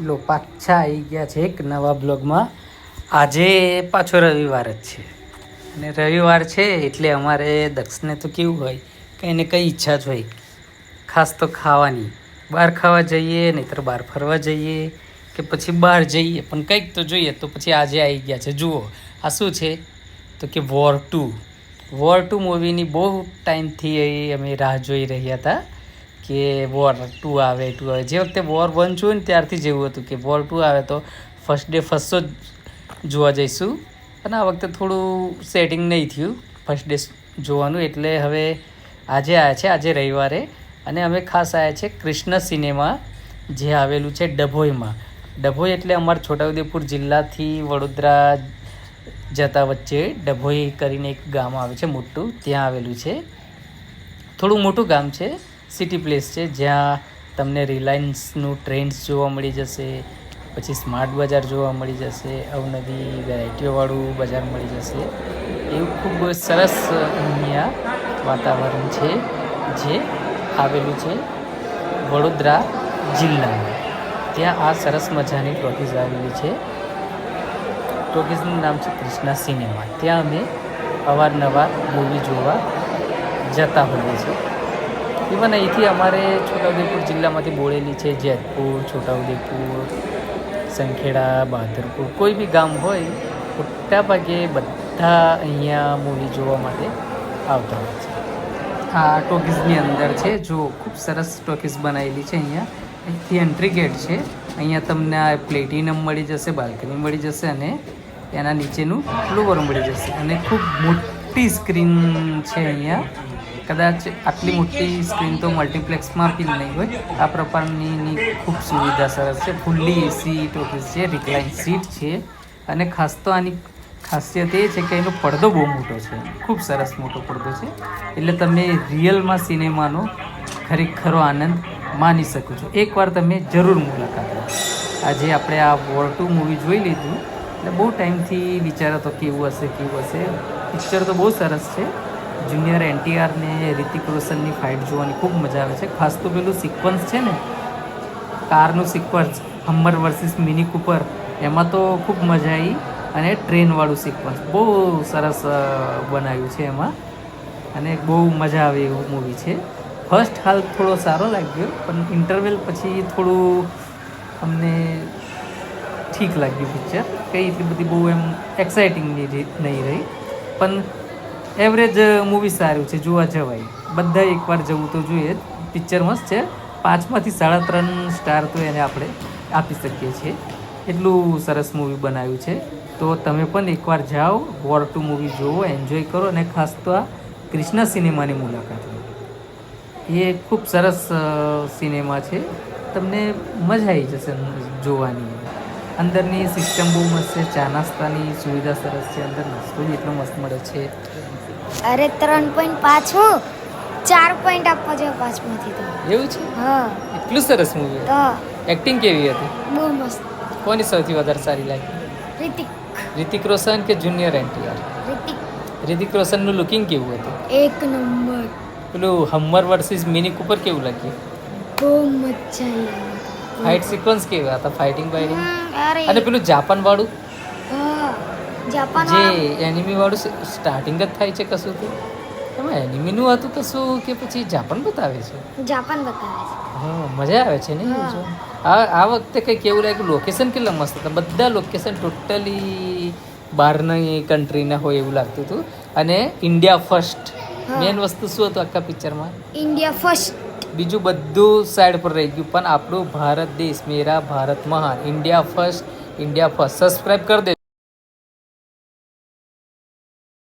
લો પાછા આવી ગયા છે એક નવા બ્લોગમાં. આજે પાછો રવિવાર જ છે અને રવિવાર છે એટલે અમારે દક્ષને તો કેવું હોય કંઈ ને કંઈ ઈચ્છા જ હોય, ખાસ તો ખાવાની. બહાર ખાવા જઈએ, નહીંતર બહાર ફરવા જઈએ કે પછી બહાર જઈએ, પણ કંઈક તો જોઈએ. તો પછી આજે આવી ગયા છે. જુઓ આ શું છે તો કે વોર 2 મૂવીની બહુ ટાઈમથી અમે રાહ જોઈ રહ્યા હતા કે વોર 2 આવે. જે વખતે વોર 1 જોયું ને ત્યારથી જેવું હતું કે વોર 2 આવે તો ફર્સ્ટ ડે ફર્સ્ટ શો જોવા જઈશું. અને આ વખતે થોડું સેટિંગ નહીં થયું ફર્સ્ટ ડે જોવાનું, એટલે હવે આજે આવ્યા છે, આજે રવિવારે. અને અમે ખાસ આવ્યા છે કૃષ્ણ સિનેમા, જે આવેલું છે ડભોઈમાં. ડભોઈ એટલે અમારા છોટાઉદેપુર જિલ્લાથી વડોદરા જતા વચ્ચે ડભોઈ કરીને એક ગામ આવે છે મોટું, ત્યાં આવેલું છે. થોડું મોટું ગામ છે, સિટી પ્લેસ છે, જ્યાં તમને રિલાયન્સનું ટ્રેન્ડ્સ જોવા મળી જશે, પછી સ્માર્ટ બજાર જોવા મળી જશે, અવનવી વેરાયટીઓવાળું બજાર મળી જશે. એવું ખૂબ સરસ અહીંયા વાતાવરણ છે, જે આવેલું છે વડોદરા જિલ્લામાં. ત્યાં આ સરસ મજાની ટોકીઝ આવેલી છે. ટોકીઝનું નામ છે કૃષ્ણા સિનેમા. ત્યાં અમે અવારનવાર મૂવી જોવા જતા હોઈએ છીએ. ઇવન અહીંથી અમારે છોટાઉદેપુર જિલ્લામાંથી બોળેલી છે, જેતપુર, છોટાઉદેપુર, સંખેડા, બહાદરપુર, કોઈ બી ગામ હોય મોટાભાગે બધા અહીંયા મૂવી જોવા માટે આવતા હોય છે. આ ટોકીઝની અંદર છે, જો ખૂબ સરસ ટોકીઝ બનાવેલી છે. અહીંથી એન્ટ્રી ગેટ છે. અહીંયા તમને આ પ્લેટિનમ મળી જશે, બાલ્કની મળી જશે અને એના નીચેનું ફ્લોર મળી જશે. અને ખૂબ મોટી સ્ક્રીન છે અહીંયા. કદાચ આટલી મોટી સ્ક્રીન તો મલ્ટીપ્લેક્સમાં બી નહીં હોય. આ પ્રકારની ખૂબ સુવિધા સરસ છે. ફૂલ્લી એસી ટોકીઝ છે, રિક્લાઇન સીટ છે. અને ખાસ તો આની ખાસિયત એ છે કે એનો પડદો બહુ મોટો છે, ખૂબ સરસ મોટો પડદો છે. એટલે તમે રિયલમાં સિનેમાનો ખરેખરો આનંદ માણી શકો છો. એકવાર તમે જરૂર મુલાકાત લો. આજે આપણે આ વોર 2 મૂવી જોઈ લીધું એટલે બહુ ટાઈમથી વિચાર હતો કેવું હશે. પિક્ચર તો બહુ સરસ છે. જુનિયર NTR ને રિતિક રોશનની ફાઇટ જોવાની ખૂબ મજા આવે છે. ખાસ તો પેલું સિક્વન્સ છે ને, કારનું સિક્વન્સ, હમ્મર વર્સિસ મિની કૂપર, એમાં તો ખૂબ મજા આવી. અને ટ્રેનવાળું સિક્વન્સ બહુ સરસ બનાવ્યું છે એમાં, અને બહુ મજા આવે એવું મૂવી છે. ફર્સ્ટ હાલ થોડો સારો લાગ્યો, પણ ઇન્ટરવેલ પછી થોડું અમને ઠીક લાગ્યું પિક્ચર. કંઈ એટલી બધી બહુ એમ એક્સાઇટિંગ નહીં રહી, પણ એવરેજ મૂવી સારું છે, જોવા જવાય. બધા એકવાર જવું તો જોઈએ. પિક્ચર મસ્ત છે. 5માંથી 3.5 સ્ટાર તો એને આપણે આપી શકીએ છીએ, એટલું સરસ મૂવી બનાવ્યું છે. તો તમે પણ એકવાર જાઓ, વોર 2 મૂવી જોવો, એન્જોય કરો. અને ખાસ તો આ કૃષ્ણા સિનેમાની મુલાકાત લો. એ ખૂબ સરસ સિનેમા છે, તમને મજા આવી જશે જોવાની. અંદરની સિસ્ટમ બહુ મસ્ત છે, ચા નાસ્તાની સુવિધા સરસ છે, અંદર નાસ્તો જ એટલો મસ્ત મળે છે. અરે 3.5 હું 4 પોઈન્ટ આપવા જોઈએ 5માંથી તો. એવું છે? હા, એટલું સરસ મૂવી. તો એક્ટિંગ કેવી હતી? બહુ મસ્ત. કોની સૌથી વધારે સારી લાગી? રિતિક રોશન કે જુનિયર NTR? રિતિક રોશનનું લુકિંગ કેવું હતું? એક નંબર. પેલું હમ્મર વર્સિસ મિની કૂપર કેવું લાગ્યું? બહુ મજા આવી. ફાઇટ સિક્વન્સ કેવા હતા? ફાઇટિંગ અરે અને પેલું જાપાન વાળું, હા, જાપાન જે એનિમી વાળું સ્ટાર્ટિંગ જ થાય છે કશું તો એમાં એનિમીનું હતું કશું કે પછી જાપાન બતાવે છે? જાપાન બતાવે છે. હા, મજા આવે છે ને એવું જો. આ વખતે કંઈક કેવું લાગ્યું, લોકેશન કેટલા મસ્ત હતા. બધા લોકેશન ટોટલી બહારની કન્ટ્રીના હોય એવું લાગતું હતું. અને ઇન્ડિયા ફર્સ્ટ મેન વસ્તુ શું હતું આખા પિક્ચરમાં? India first. બીજું બધું સાઈડ પર રહી ગયું, પણ આપણું ભારત દેશ, મેરા ભારત મહાન, ઇન્ડિયા ફર્સ્ટ. સબસ્ક્રાઈબ કરી દે.